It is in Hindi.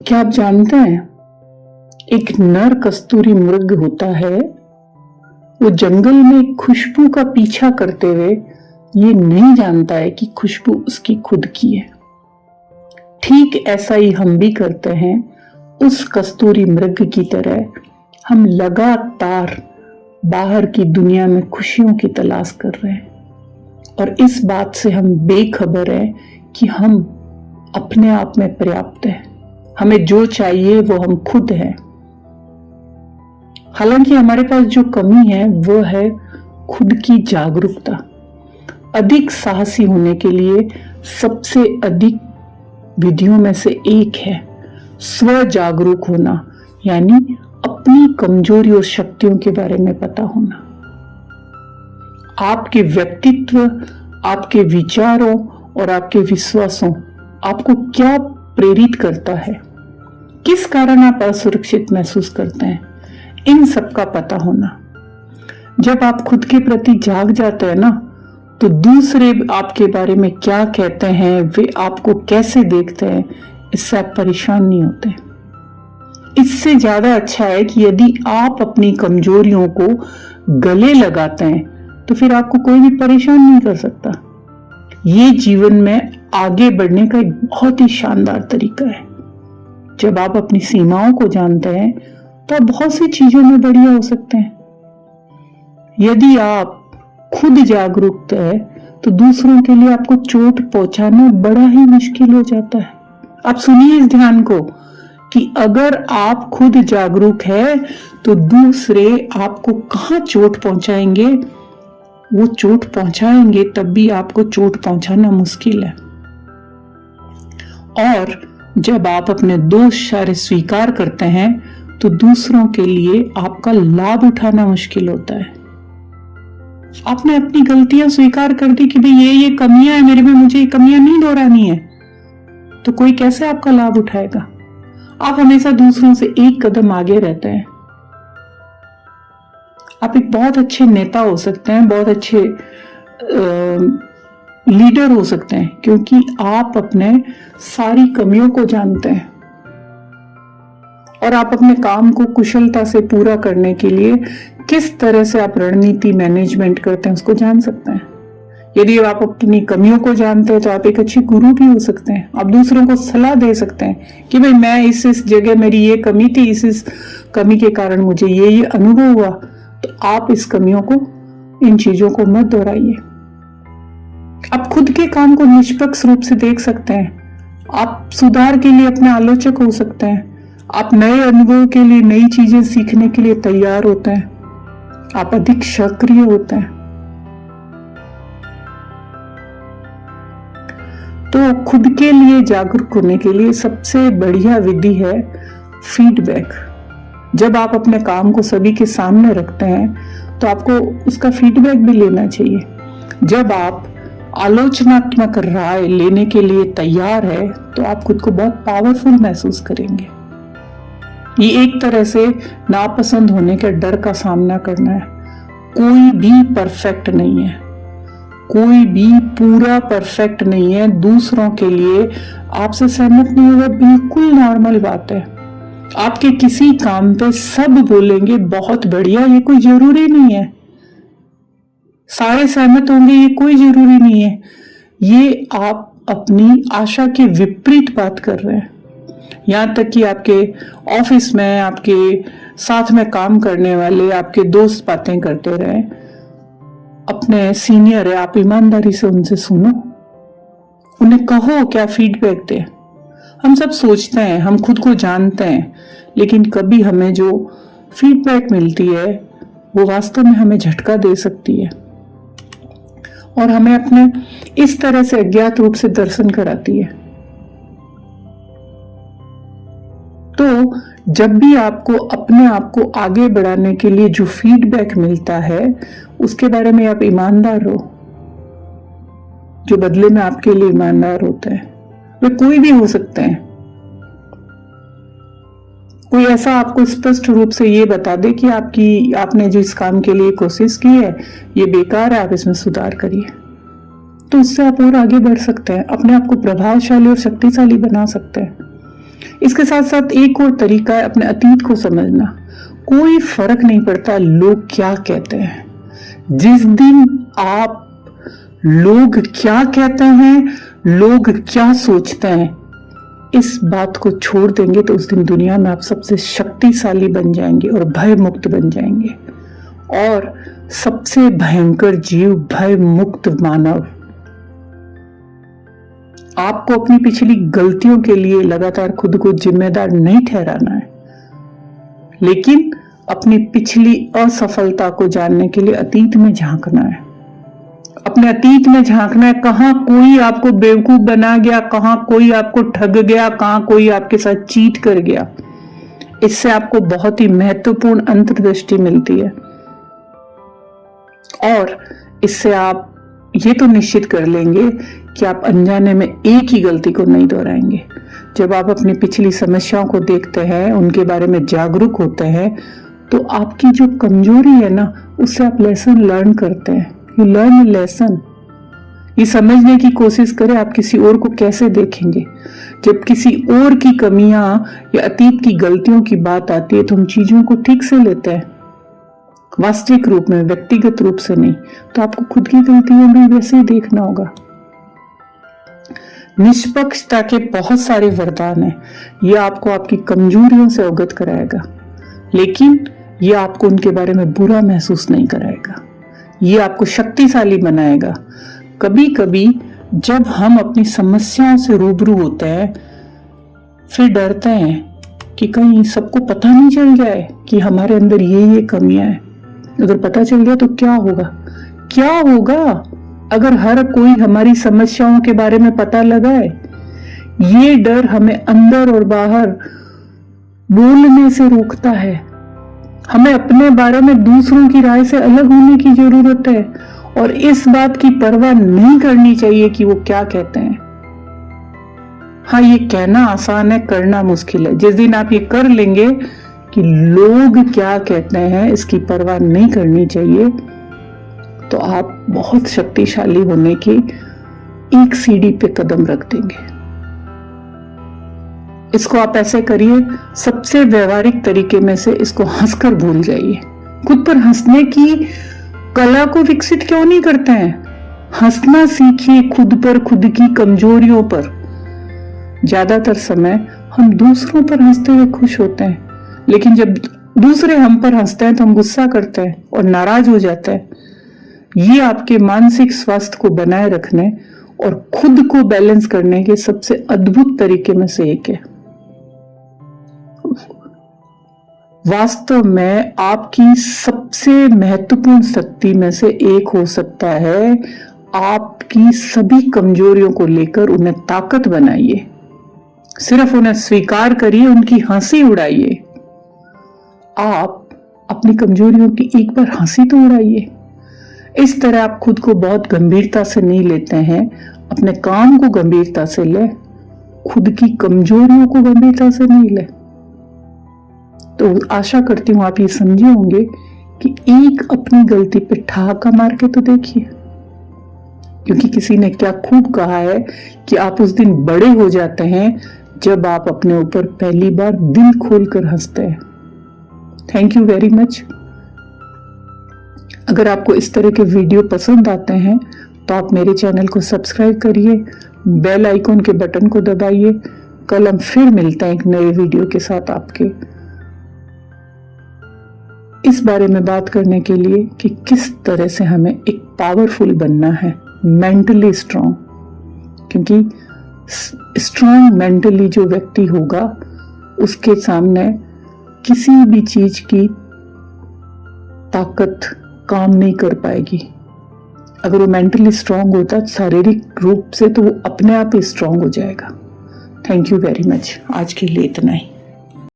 क्या आप जानते हैं, एक नर कस्तूरी मृग होता है। वो जंगल में खुशबू का पीछा करते हुए ये नहीं जानता है कि खुशबू उसकी खुद की है। ठीक ऐसा ही हम भी करते हैं। उस कस्तूरी मृग की तरह हम लगातार बाहर की दुनिया में खुशियों की तलाश कर रहे हैं और इस बात से हम बेखबर हैं कि हम अपने आप में पर्याप्त हैं। हमें जो चाहिए वो हम खुद हैं। हालांकि हमारे पास जो कमी है वो है खुद की जागरूकता। अधिक साहसी होने के लिए सबसे अधिक विधियों में से एक है स्व जागरूक होना, यानी अपनी कमजोरी और शक्तियों के बारे में पता होना। आपके व्यक्तित्व, आपके विचारों और आपके विश्वासों आपको क्या प्रेरित करता है, किस कारण आप असुरक्षित महसूस करते हैं, इन सब का पता होना। जब आप खुद के प्रति जाग जाते हैं ना, तो दूसरे आपके बारे में क्या कहते हैं, वे आपको कैसे देखते हैं, इससे आप परेशान नहीं होते। इससे ज्यादा अच्छा है कि यदि आप अपनी कमजोरियों को गले लगाते हैं तो फिर आपको कोई भी परेशान नहीं कर सकता। ये जीवन में आगे बढ़ने का एक बहुत ही शानदार तरीका है। जब आप अपनी सीमाओं को जानते हैं तो आप बहुत सी चीजों में बढ़िया हो सकते हैं। यदि आप खुद जागरूक है तो दूसरों के लिए आपको चोट पहुंचाना बड़ा ही मुश्किल हो जाता है। आप सुनिए इस ध्यान को कि अगर आप खुद जागरूक है तो दूसरे आपको कहां चोट पहुंचाएंगे, वो चोट पहुंचाएंगे तब भी आपको चोट पहुंचाना मुश्किल है। और जब आप अपने दोष सारे स्वीकार करते हैं तो दूसरों के लिए आपका लाभ उठाना मुश्किल होता है। आपने अपनी गलतियां स्वीकार कर दी कि भाई ये कमियां है मेरे में, मुझे ये कमियां नहीं दोहरानी है, तो कोई कैसे आपका लाभ उठाएगा। आप हमेशा दूसरों से एक कदम आगे रहते हैं। आप एक बहुत अच्छे नेता हो सकते हैं, बहुत अच्छे लीडर हो सकते हैं, क्योंकि आप अपने सारी कमियों को जानते हैं और आप अपने काम को कुशलता से पूरा करने के लिए किस तरह से आप रणनीति मैनेजमेंट करते हैं उसको जान सकते हैं। यदि आप अपनी कमियों को जानते हैं तो आप एक अच्छे गुरु भी हो सकते हैं। आप दूसरों को सलाह दे सकते हैं कि भाई मैं इस जगह मेरी ये कमी थी, इस कमी के कारण मुझे ये अनुभव हुआ, तो आप इस कमियों को, इन चीजों को मत दोहराइए। आप खुद के काम को निष्पक्ष रूप से देख सकते हैं। आप सुधार के लिए अपने आलोचक हो सकते हैं। आप नए अनुभव के लिए, नई चीजें सीखने के लिए तैयार होते हैं। आप अधिक सक्रिय होते हैं। तो खुद के लिए जागरूक होने के लिए सबसे बढ़िया विधि है फीडबैक। जब आप अपने काम को सभी के सामने रखते हैं तो आपको उसका फीडबैक भी लेना चाहिए। जब आप आलोचनात्मक राय लेने के लिए तैयार है तो आप खुद को बहुत पावरफुल महसूस करेंगे। ये एक तरह से नापसंद होने के डर का सामना करना है। कोई भी परफेक्ट नहीं है, कोई भी पूरा परफेक्ट नहीं है। दूसरों के लिए आपसे सहमत नहीं होगा, बिल्कुल नॉर्मल बात है। आपके किसी काम पे सब बोलेंगे बहुत बढ़िया, ये कोई जरूरी नहीं है। सारे सहमत होंगे, ये कोई जरूरी नहीं है। ये आप अपनी आशा के विपरीत बात कर रहे हैं। यहां तक कि आपके ऑफिस में आपके साथ में काम करने वाले आपके दोस्त बातें करते रहे, अपने सीनियर है, आप ईमानदारी से उनसे सुनो, उन्हें कहो, क्या फीडबैक दे। हम सब सोचते हैं, हम खुद को जानते हैं, लेकिन कभी हमें जो फीडबैक मिलती है वो वास्तव में हमें झटका दे सकती है और हमें अपने इस तरह से अज्ञात रूप से दर्शन कराती है। तो जब भी आपको अपने आप को आगे बढ़ाने के लिए जो फीडबैक मिलता है उसके बारे में आप ईमानदार हो। जो बदले में आपके लिए ईमानदार होता है वे कोई भी हो सकते हैं। कोई ऐसा आपको स्पष्ट रूप से ये बता दे कि आपने जिस काम के लिए कोशिश की है ये बेकार है, आप इसमें सुधार करिए, तो उससे आप और आगे बढ़ सकते हैं, अपने आप को प्रभावशाली और शक्तिशाली बना सकते हैं। इसके साथ साथ एक और तरीका है अपने अतीत को समझना। कोई फर्क नहीं पड़ता लोग क्या कहते हैं। जिस दिन आप लोग क्या कहते हैं, लोग क्या सोचते हैं, इस बात को छोड़ देंगे तो उस दिन दुनिया में आप सबसे शक्तिशाली बन जाएंगे और भय मुक्त बन जाएंगे। और सबसे भयंकर जीव भय मुक्त मानव। आपको अपनी पिछली गलतियों के लिए लगातार खुद को जिम्मेदार नहीं ठहराना है, लेकिन अपनी पिछली असफलता को जानने के लिए अतीत में झांकना है। अपने अतीत में झांकना है, कहां कोई आपको बेवकूफ बना गया, कहां कोई आपको ठग गया, कहां कोई आपके साथ चीट कर गया। इससे आपको बहुत ही महत्वपूर्ण अंतर्दृष्टि मिलती है और इससे आप ये तो निश्चित कर लेंगे कि आप अनजाने में एक ही गलती को नहीं दोहराएंगे। जब आप अपनी पिछली समस्याओं को देखते हैं, उनके बारे में जागरूक होते हैं, तो आपकी जो कमजोरी है ना, उससे आप लेसन लर्न करते हैं। You learn lesson. ये समझने की कोशिश करें आप किसी और को कैसे देखेंगे। जब किसी और की कमियां या अतीत की गलतियों की बात आती है तो हम चीजों को ठीक से लेते हैं, वास्तविक रूप में, व्यक्तिगत रूप से नहीं। तो आपको खुद की गलतियों भी वैसे ही देखना होगा। निष्पक्षता के बहुत सारे वरदान हैं। यह आपको आपकी कमजोरियों से अवगत कराएगा, लेकिन यह आपको उनके बारे में बुरा महसूस नहीं कराएगा। यह आपको शक्तिशाली बनाएगा। कभी कभी जब हम अपनी समस्याओं से रूबरू होते हैं, फिर डरते हैं कि कहीं सबको पता नहीं चल जाए कि हमारे अंदर ये कमियां हैं। अगर पता चल गया तो क्या होगा? क्या होगा अगर हर कोई हमारी समस्याओं के बारे में पता लगाए? ये डर हमें अंदर और बाहर बोलने से रोकता है। हमें अपने बारे में दूसरों की राय से अलग होने की जरूरत है और इस बात की परवाह नहीं करनी चाहिए कि वो क्या कहते हैं। हाँ, ये कहना आसान है, करना मुश्किल है। जिस दिन आप ये कर लेंगे कि लोग क्या कहते हैं, इसकी परवाह नहीं करनी चाहिए, तो आप बहुत शक्तिशाली होने की एक सीढ़ी पे कदम रख देंगे। इसको आप ऐसे करिए, सबसे व्यवहारिक तरीके में से इसको हंसकर भूल जाइए। खुद पर हंसने की कला को विकसित क्यों नहीं करते हैं? हंसना सीखिए खुद पर, खुद की कमजोरियों पर। ज्यादातर समय हम दूसरों पर हंसते हुए खुश होते हैं, लेकिन जब दूसरे हम पर हंसते हैं तो हम गुस्सा करते हैं और नाराज हो जाते हैं। ये आपके मानसिक स्वास्थ्य को बनाए रखने और खुद को बैलेंस करने के सबसे अद्भुत तरीके में से एक है। वास्तव में आपकी सबसे महत्वपूर्ण शक्ति में से एक हो सकता है आपकी सभी कमजोरियों को लेकर उन्हें ताकत बनाइए। सिर्फ उन्हें स्वीकार करिए, उनकी हंसी उड़ाइए। आप अपनी कमजोरियों की एक बार हंसी तो उड़ाइए। इस तरह आप खुद को बहुत गंभीरता से नहीं लेते हैं, अपने काम को गंभीरता से ले, खुद की कमजोरियों को गंभीरता से नहीं ले। तो आशा करती हूं आप ये समझे होंगे कि एक अपनी गलती पे ठहाका मार के तो देखिए, क्योंकि किसी ने क्या खूब कहा है कि आप उस दिन बड़े हो जाते हैं जब आप अपने ऊपर पहली बार दिल खोलकर हंसते हैं। Thank you very much. अगर आपको इस तरह के वीडियो पसंद आते हैं तो आप मेरे चैनल को सब्सक्राइब करिए, बेल आइकॉन के बटन को दबाइए। कल हम फिर मिलते हैं एक नए वीडियो के साथ आपके, इस बारे में बात करने के लिए कि किस तरह से हमें एक पावरफुल बनना है, मेंटली स्ट्रांग। क्योंकि स्ट्रांग मेंटली जो व्यक्ति होगा उसके सामने किसी भी चीज की ताकत काम नहीं कर पाएगी। अगर वो मेंटली स्ट्रांग होता शारीरिक रूप से तो वो अपने आप ही स्ट्रांग हो जाएगा। Thank you very much. आज के लिए इतना ही।